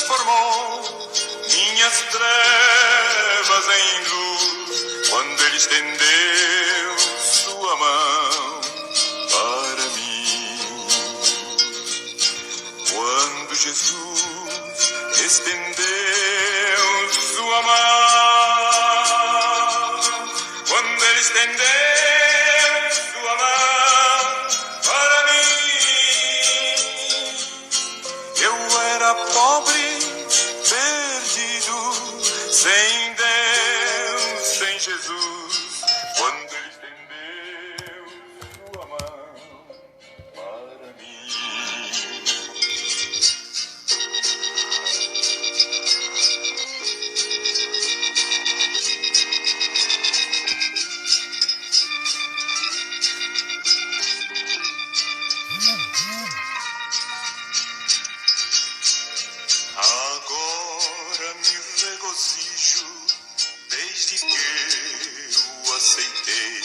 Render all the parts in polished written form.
transformou minhas trevas em luz, quando Ele estendeu sua mão para mim. Quando Jesus estendeu sua mão, quando Ele estendeu sua mão para mim, eu era pobre, perdido, sem Deus, sem Jesus, quando Ele estendeu sua mão para mim. Agora me regozijo desde que eu aceitei,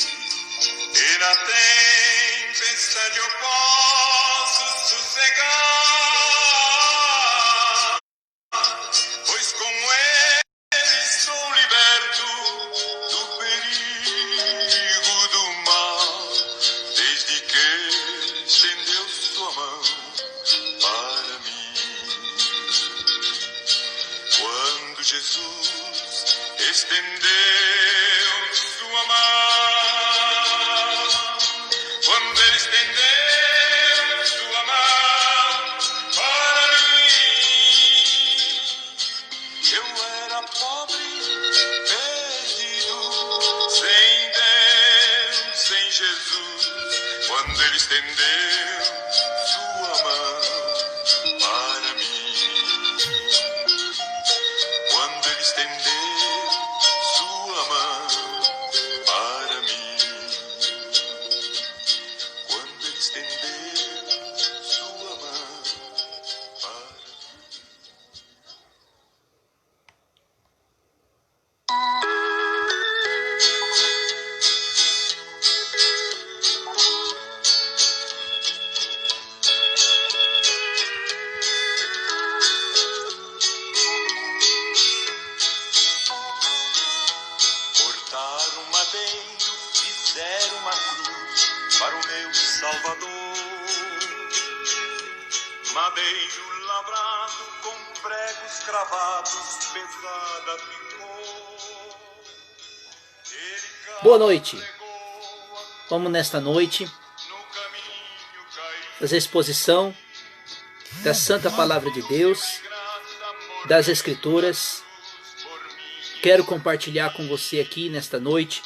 e na tempestade eu posso sossegar, pois com Ele estou liberto do perigo do mal, desde que estendeu sua mão para mim. Quando Jesus estendeu sua mão, quando Ele estendeu sua mão para mim, eu era pobre, perdido, sem Deus, sem Jesus, quando Ele estendeu sua mão para mim. Quando Ele estendeu sua mão para mim, quando Ele estendeu sua mão para mim. Cortaram um madeiro, fizeram uma cruz para o meu Salvador. Madeiro lavrado com pregos cravados, pesada ficou. Boa noite. Vamos nesta noite fazer a exposição da Santa Palavra de Deus, das Escrituras. Quero compartilhar com você aqui nesta noite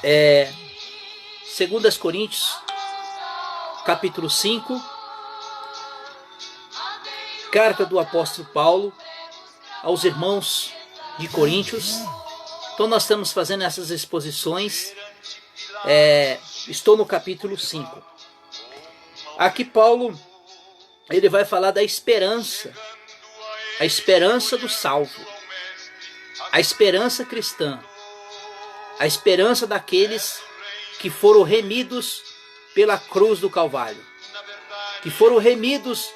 2 Coríntios, capítulo 5, carta do apóstolo Paulo aos irmãos de Coríntios. Então nós estamos fazendo essas exposições, estou no capítulo 5. Aqui Paulo, ele vai falar da esperança, a esperança do salvo, a esperança cristã, a esperança daqueles que foram remidos pela cruz do Calvário, que foram remidos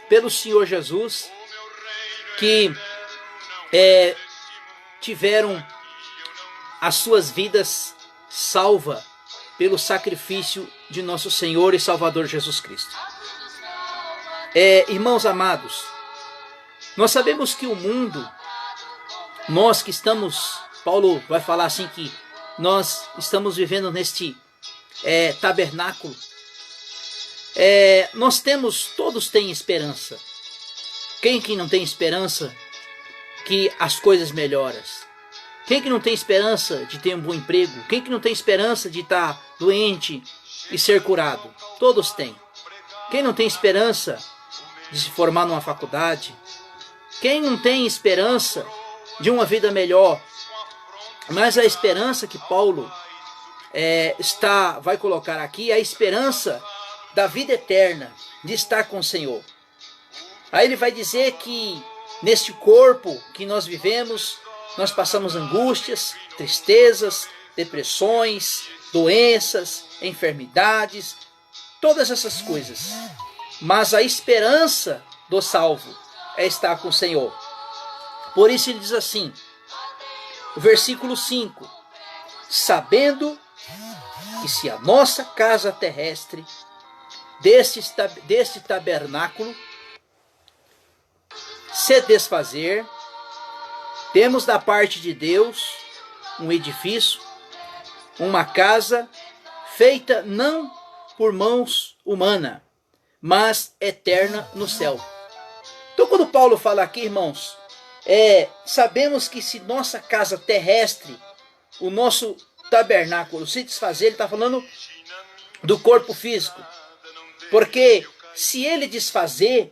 pelo Senhor Jesus, que tiveram as suas vidas salvas pelo sacrifício de nosso Senhor e Salvador Jesus Cristo. Irmãos amados, nós sabemos que o mundo, nós que estamos, Paulo vai falar assim que nós estamos vivendo neste tabernáculo, nós temos, todos têm esperança. Quem que não tem esperança que as coisas melhoram? Quem que não tem esperança de ter um bom emprego? Quem que não tem esperança de estar doente e ser curado? Todos têm. Quem não tem esperança de se formar numa faculdade? Quem não tem esperança de uma vida melhor? Mas a esperança que Paulo vai colocar aqui é a esperança da vida eterna, de estar com o Senhor. Aí ele vai dizer que neste corpo que nós vivemos, nós passamos angústias, tristezas, depressões, doenças, enfermidades, todas essas coisas. Mas a esperança do salvo, é estar com o Senhor. Por isso ele diz assim, o versículo 5, sabendo que se a nossa casa terrestre deste tabernáculo se desfazer, temos da parte de Deus um edifício, uma casa feita não por mãos humanas, mas eterna no céu. Então quando Paulo fala aqui, irmãos, sabemos que se nossa casa terrestre, o nosso tabernáculo se desfazer, ele está falando do corpo físico. Porque se ele desfazer,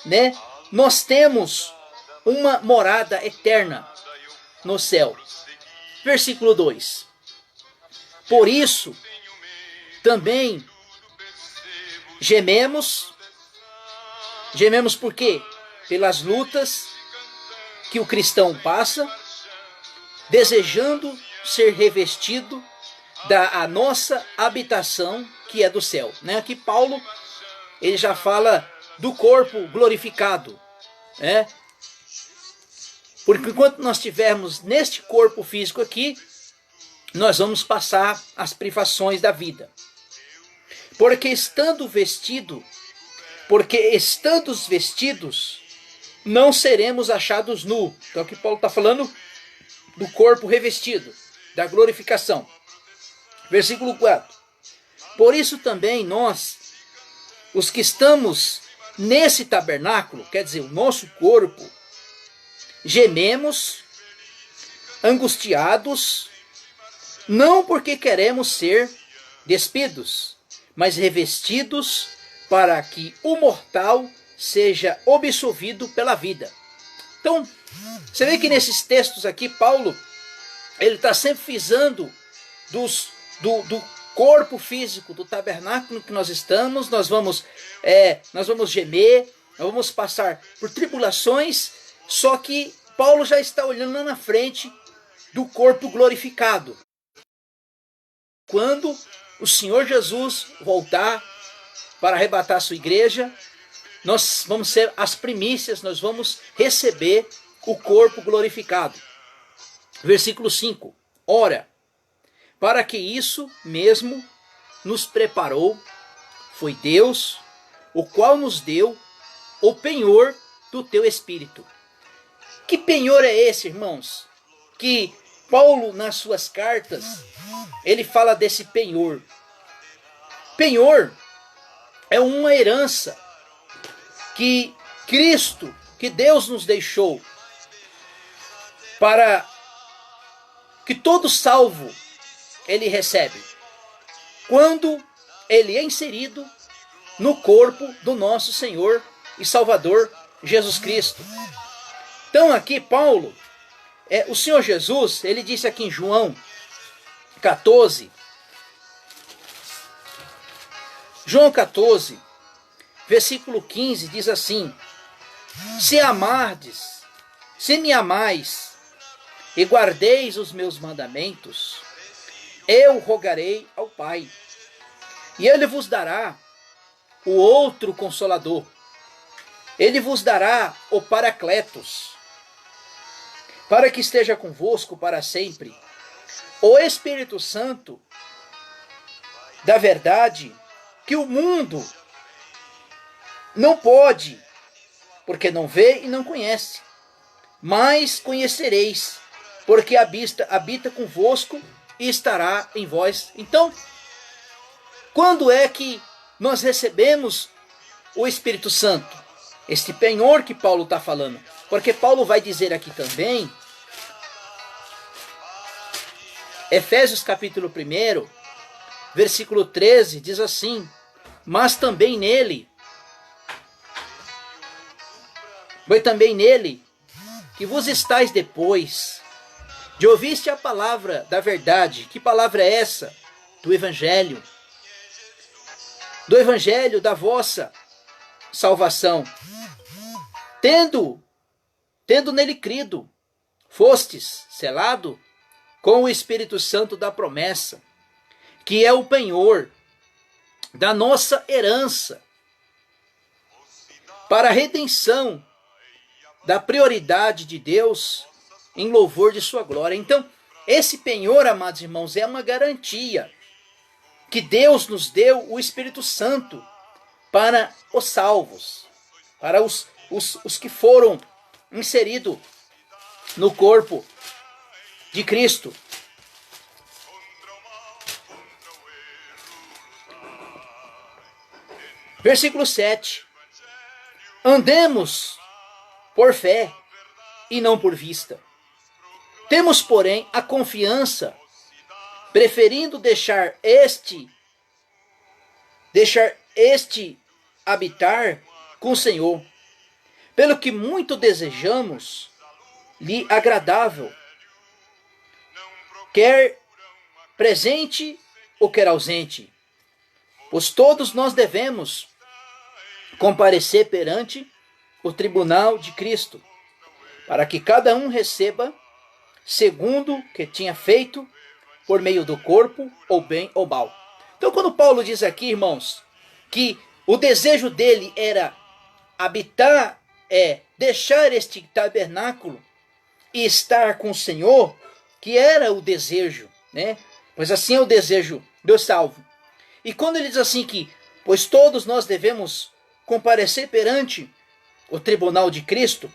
né, nós temos uma morada eterna no céu. Versículo 2. Por isso, também gememos. Gememos por quê? Pelas lutas que o cristão passa, desejando ser revestido da nossa habitação, que é do céu. Né? Aqui Paulo, ele já fala do corpo glorificado. Né? Porque enquanto nós estivermos neste corpo físico aqui, nós vamos passar as privações da vida. Porque estando vestidos, não seremos achados nu. Então aqui Paulo está falando do corpo revestido, da glorificação. Versículo 4. Por isso também nós, os que estamos nesse tabernáculo, quer dizer, o nosso corpo, gememos, angustiados, não porque queremos ser despidos, mas revestidos para que o mortal seja absolvido pela vida. Então, você vê que nesses textos aqui, Paulo, ele está sempre frisando do corpo físico, do tabernáculo que nós estamos, nós vamos gemer, nós vamos passar por tribulações, só que Paulo já está olhando lá na frente do corpo glorificado. Quando o Senhor Jesus voltar para arrebatar a sua igreja, nós vamos ser as primícias, nós vamos receber o corpo glorificado. Versículo 5. Ora, para que isso mesmo nos preparou, foi Deus, o qual nos deu o penhor do teu Espírito. Que penhor é esse, irmãos? Que Paulo, nas suas cartas, ele fala desse penhor. Penhor é uma herança que Cristo, que Deus nos deixou, para que todo salvo ele recebe, quando ele é inserido no corpo do nosso Senhor e Salvador Jesus Cristo. Então aqui Paulo, o Senhor Jesus, ele disse aqui em João 14, João 14, versículo 15, diz assim: se me amais e guardeis os meus mandamentos, eu rogarei ao Pai, e ele vos dará o outro Consolador, ele vos dará o Paracletos, para que esteja convosco para sempre, o Espírito Santo da verdade, que o mundo não pode, porque não vê e não conhece, mas conhecereis, porque habita convosco e estará em vós. Então, quando é que nós recebemos o Espírito Santo? Este penhor que Paulo está falando. Porque Paulo vai dizer aqui também, Efésios capítulo 1, versículo 13, diz assim: mas também nele, que vos estáis depois de ouviste a palavra da verdade. Que palavra é essa? Do Evangelho. Do Evangelho da vossa salvação. Tendo nele crido, fostes selado com o Espírito Santo da promessa, que é o penhor da nossa herança. para a redenção da prioridade de Deus em louvor de sua glória. Então, esse penhor, amados irmãos, é uma garantia que Deus nos deu o Espírito Santo para os salvos, para os que foram inseridos no corpo de Cristo. Versículo 7. Andemos por fé e não por vista. Temos, porém, a confiança, preferindo deixar este habitar com o Senhor, pelo que muito desejamos lhe agradável, quer presente ou quer ausente, pois todos nós devemos comparecer perante o tribunal de Cristo, para que cada um receba segundo o que tinha feito por meio do corpo, ou bem ou mal. Então, quando Paulo diz aqui, irmãos, que o desejo dele era habitar, deixar este tabernáculo e estar com o Senhor, que era o desejo, né? Pois assim é o desejo do salvo. E quando ele diz assim que, pois todos nós devemos comparecer perante o tribunal de Cristo,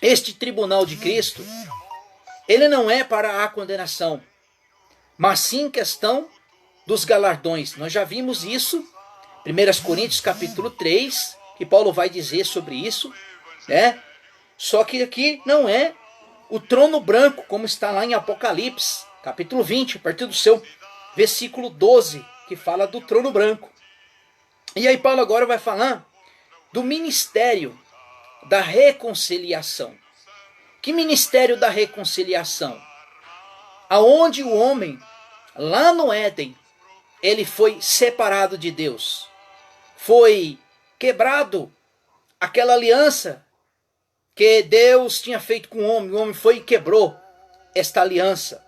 este tribunal de Cristo, ele não é para a condenação, mas sim questão dos galardões. Nós já vimos isso, 1 Coríntios capítulo 3, que Paulo vai dizer sobre isso, né? Só que aqui não é o trono branco, como está lá em Apocalipse, capítulo 20, a partir do seu versículo 12, que fala do trono branco. E aí Paulo agora vai falar do ministério da reconciliação. Que ministério da reconciliação? Aonde o homem, lá no Éden, ele foi separado de Deus. Foi quebrado aquela aliança que Deus tinha feito com o homem foi e quebrou esta aliança.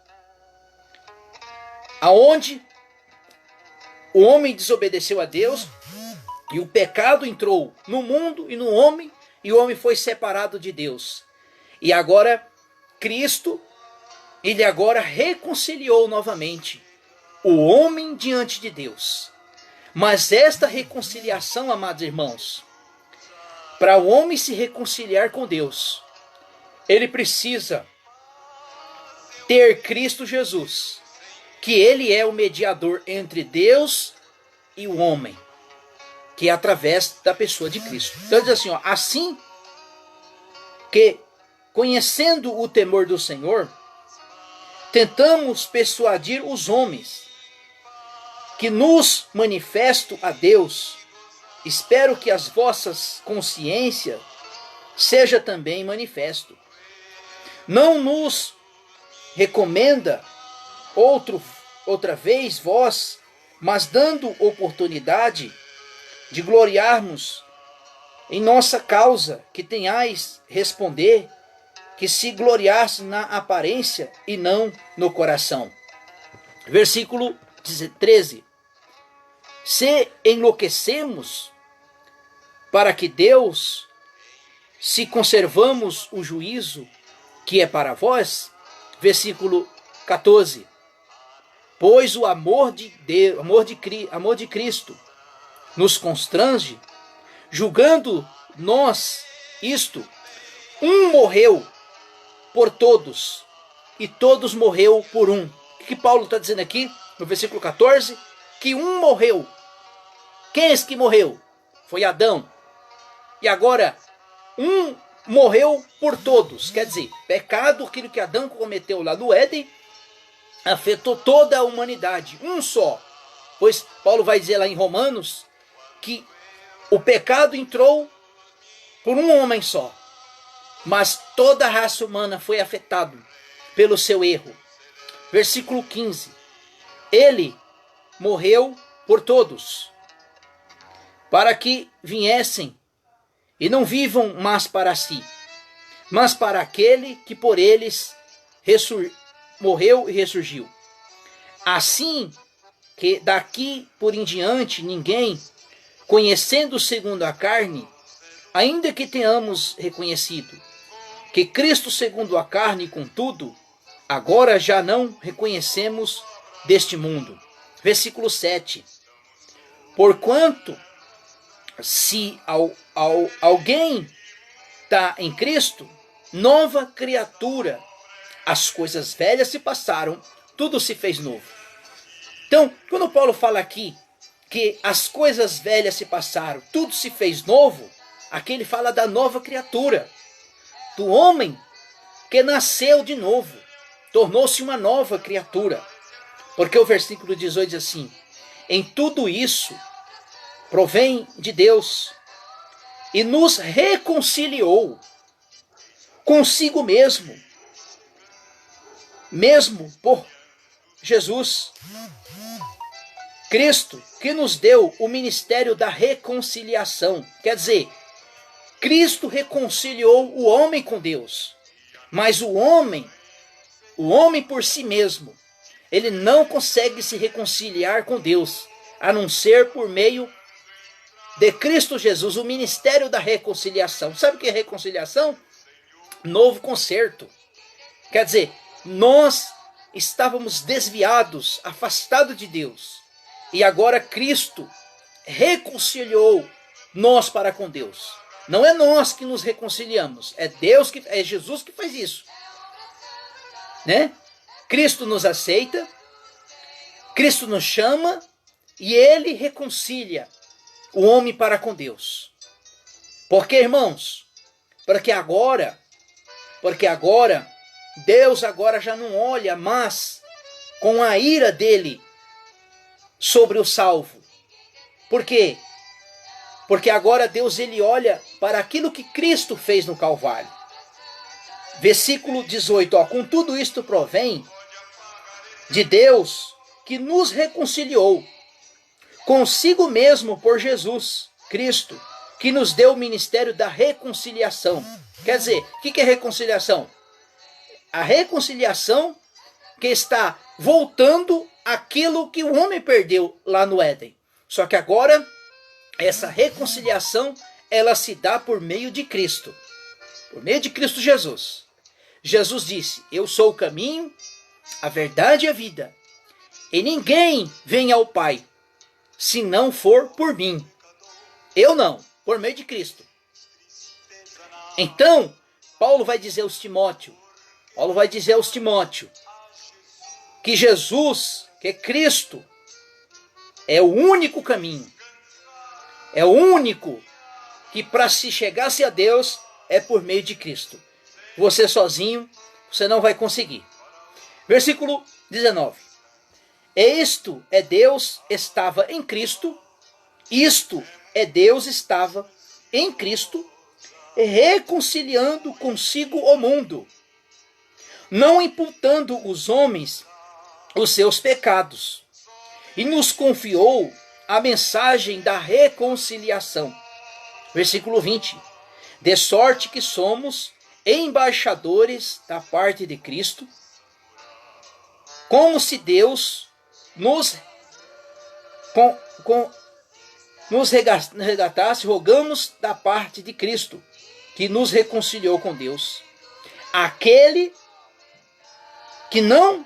Aonde o homem desobedeceu a Deus e o pecado entrou no mundo e no homem, e o homem foi separado de Deus. E agora Cristo, ele agora reconciliou novamente o homem diante de Deus. Mas esta reconciliação, amados irmãos, para o homem se reconciliar com Deus, ele precisa ter Cristo Jesus, que ele é o mediador entre Deus e o homem, que é através da pessoa de Cristo. Então diz assim, assim que, conhecendo o temor do Senhor, tentamos persuadir os homens que nos manifestam a Deus. Espero que as vossas consciências seja também manifesto. Não nos recomenda outra vez vós, mas dando oportunidade de gloriarmos em nossa causa, que tenhais responder, que se gloriasse na aparência e não no coração. Versículo 13. Se enlouquecemos para que Deus, se conservamos o juízo que é para vós, versículo 14. Pois o amor de Cristo nos constrange, julgando nós isto, um morreu por todos, e todos morreu por um. O que Paulo está dizendo aqui, no versículo 14? Que um morreu. Quem é esse que morreu? Foi Adão. E agora, um morreu por todos. Quer dizer, pecado, aquilo que Adão cometeu lá no Éden, afetou toda a humanidade. Um só. Pois Paulo vai dizer lá em Romanos que o pecado entrou por um homem só. Mas toda a raça humana foi afetada pelo seu erro. Versículo 15. Ele morreu por todos, para que viessem e não vivam mais para si, mas para aquele que por eles morreu e ressurgiu. Assim que daqui por em diante ninguém, conhecendo segundo a carne, ainda que tenhamos reconhecido que Cristo segundo a carne, contudo, agora já não reconhecemos deste mundo. Versículo 7. Porquanto, se alguém está em Cristo, nova criatura, as coisas velhas se passaram, tudo se fez novo. Então, quando Paulo fala aqui que as coisas velhas se passaram, tudo se fez novo, aqui ele fala da nova criatura, do homem que nasceu de novo, tornou-se uma nova criatura. Porque o versículo 18 diz assim: em tudo isso provém de Deus e nos reconciliou consigo mesmo por Jesus Cristo, que nos deu o ministério da reconciliação. Quer dizer, Cristo reconciliou o homem com Deus. Mas o homem por si mesmo, ele não consegue se reconciliar com Deus, a não ser por meio de Cristo Jesus, o ministério da reconciliação. Sabe o que é reconciliação? Novo concerto. Quer dizer, nós estávamos desviados, afastados de Deus. E agora Cristo reconciliou nós para com Deus. Não é nós que nos reconciliamos, é Jesus que faz isso. Né? Cristo nos aceita, Cristo nos chama e ele reconcilia o homem para com Deus. Porque, irmãos, porque agora Deus agora já não olha mais com a ira dele sobre o salvo. Por quê? Porque agora Deus ele olha para aquilo que Cristo fez no Calvário. Versículo 18, com tudo isto provém de Deus que nos reconciliou consigo mesmo por Jesus Cristo, que nos deu o ministério da reconciliação. Quer dizer, o que é reconciliação? A reconciliação que está voltando aquilo que o homem perdeu lá no Éden. Só que agora essa reconciliação ela se dá por meio de Cristo. Por meio de Cristo Jesus. Jesus disse: eu sou o caminho, a verdade e a vida. E ninguém vem ao Pai se não for por mim. Eu não, por meio de Cristo. Então, Paulo vai dizer aos Timóteo que Jesus, que Cristo, é o único caminho. É o único que para se chegasse a Deus é por meio de Cristo. Você sozinho, você não vai conseguir. Versículo 19. Isto é Deus estava em Cristo, reconciliando consigo o mundo, não imputando os homens os seus pecados, e nos confiou a mensagem da reconciliação. Versículo 20. De sorte que somos embaixadores da parte de Cristo, como se Deus nos resgatasse, rogamos da parte de Cristo, que nos reconciliou com Deus. Aquele que não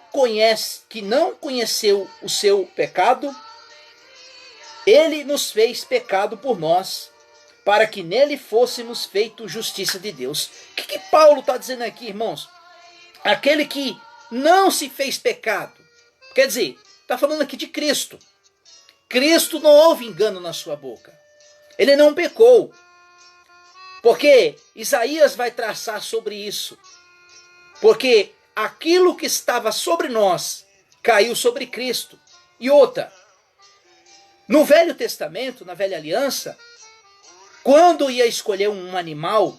conheceu o seu pecado, ele nos fez pecado por nós, para que nele fôssemos feitos justiça de Deus. O que Paulo está dizendo aqui, irmãos? Aquele que não se fez pecado. Quer dizer, está falando aqui de Cristo. Cristo não houve engano na sua boca. Ele não pecou. Porque Isaías vai traçar sobre isso. Porque aquilo que estava sobre nós caiu sobre Cristo. E outra, no Velho Testamento, na Velha Aliança, quando ia escolher um animal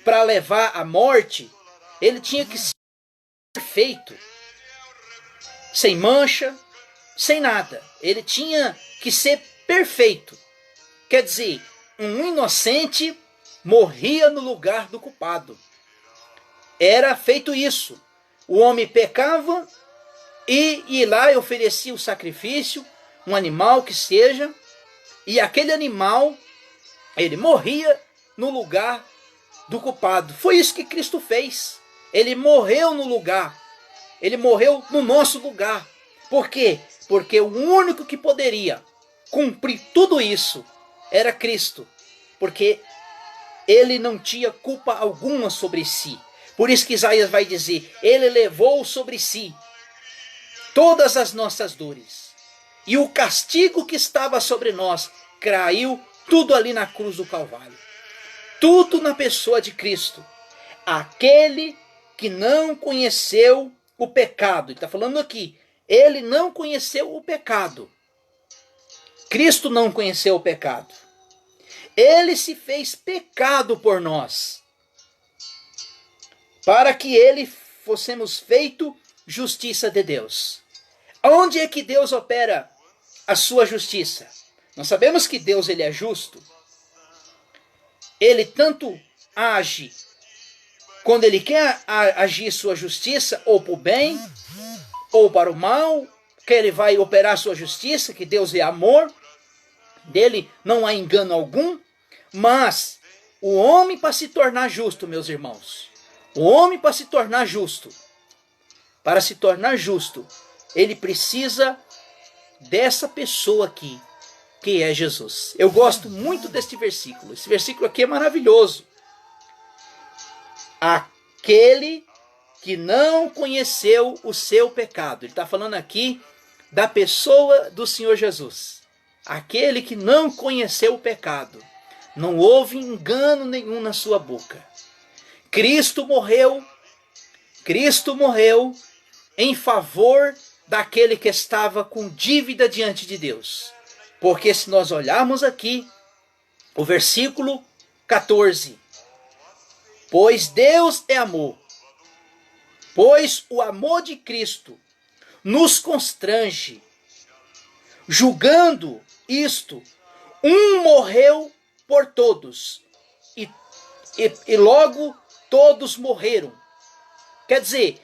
para levar à morte, ele tinha que ser perfeito, sem mancha, sem nada. Ele tinha que ser perfeito. Quer dizer, um inocente morria no lugar do culpado. Era feito isso. O homem pecava e ia lá e oferecia o sacrifício, um animal que seja, e aquele animal, ele morria no lugar do culpado. Foi isso que Cristo fez. Ele morreu no lugar. Ele morreu no nosso lugar. Por quê? Porque o único que poderia cumprir tudo isso era Cristo. Porque ele não tinha culpa alguma sobre si. Por isso que Isaías vai dizer, ele levou sobre si todas as nossas dores. E o castigo que estava sobre nós caiu tudo ali na cruz do Calvário. Tudo na pessoa de Cristo. Aquele que não conheceu o pecado. Ele está falando aqui. Ele não conheceu o pecado. Cristo não conheceu o pecado. Ele se fez pecado por nós. Para que ele fossemos feito justiça de Deus. Onde é que Deus opera a sua justiça? Nós sabemos que Deus ele é justo. Ele tanto age quando ele quer agir sua justiça, ou para o bem, ou para o mal, que ele vai operar sua justiça, que Deus é amor, dele não há engano algum, mas o homem para se tornar justo, meus irmãos, o homem para se tornar justo, ele precisa dessa pessoa aqui, que é Jesus. Eu gosto muito deste versículo. Esse versículo aqui é maravilhoso. Aquele que não conheceu o seu pecado. Ele está falando aqui da pessoa do Senhor Jesus. Aquele que não conheceu o pecado. Não houve engano nenhum na sua boca. Cristo morreu em favor daquele que estava com dívida diante de Deus. Porque se nós olharmos aqui, o versículo 14. Pois Deus é amor. Pois o amor de Cristo nos constrange. Julgando isto, um morreu por todos. E logo todos morreram. Quer dizer,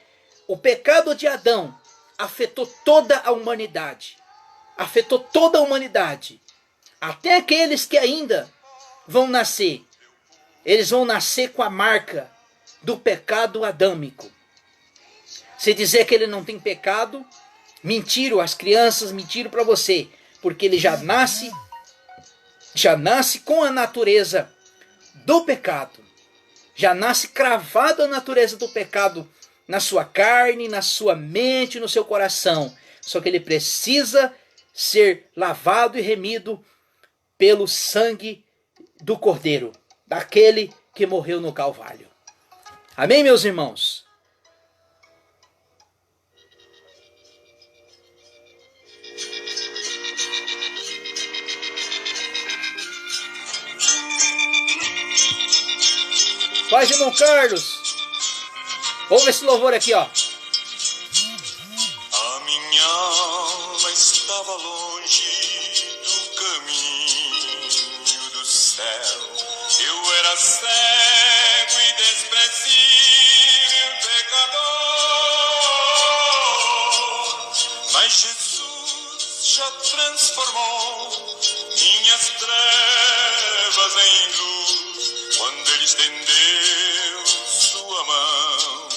o pecado de Adão afetou toda a humanidade. Afetou toda a humanidade. Até aqueles que ainda vão nascer. Eles vão nascer com a marca do pecado adâmico. Se dizer que ele não tem pecado, mentiram, as crianças mentiram para você. Porque ele já nasce com a natureza do pecado. Já nasce cravado a natureza do pecado na sua carne, na sua mente, no seu coração. Só que ele precisa ser lavado e remido pelo sangue do Cordeiro, daquele que morreu no Calvário. Amém, meus irmãos? Paz, irmão Carlos. Ouve esse louvor aqui, ó. A minha alma estava longe do caminho do céu. Eu era cego e desprezível pecador. Mas Jesus já transformou minhas trevas em luz quando Ele estendeu sua mão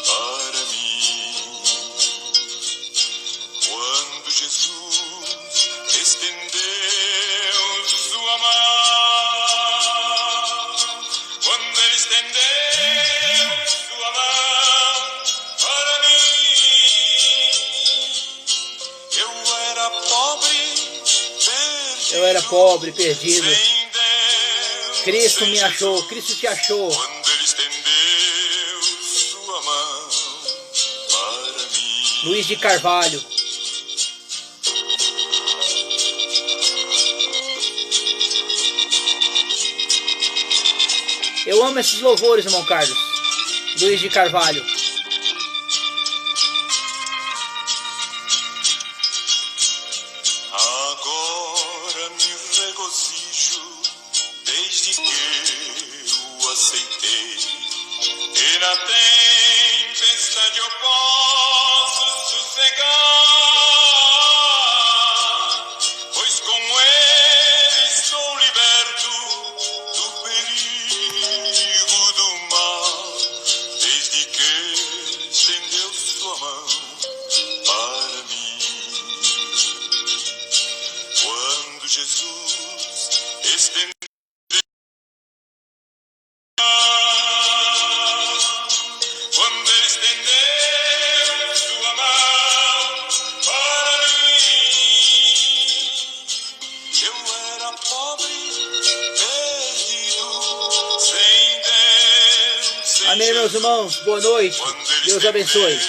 para mim. Quando Jesus estendeu sua mão, quando Ele estendeu sua mão para mim, eu era pobre, perdido. Cristo me achou, Cristo te achou. Quando Ele estendeu sua mão para mim. Luiz de Carvalho. Eu amo esses louvores, irmão Carlos. Luiz de Carvalho. Agora me regozijo desde que eu aceitei, e na tempestade eu posso sossegar, pois com Ele estou liberto do perigo. Amém, meus irmãos. Boa noite. Deus abençoe.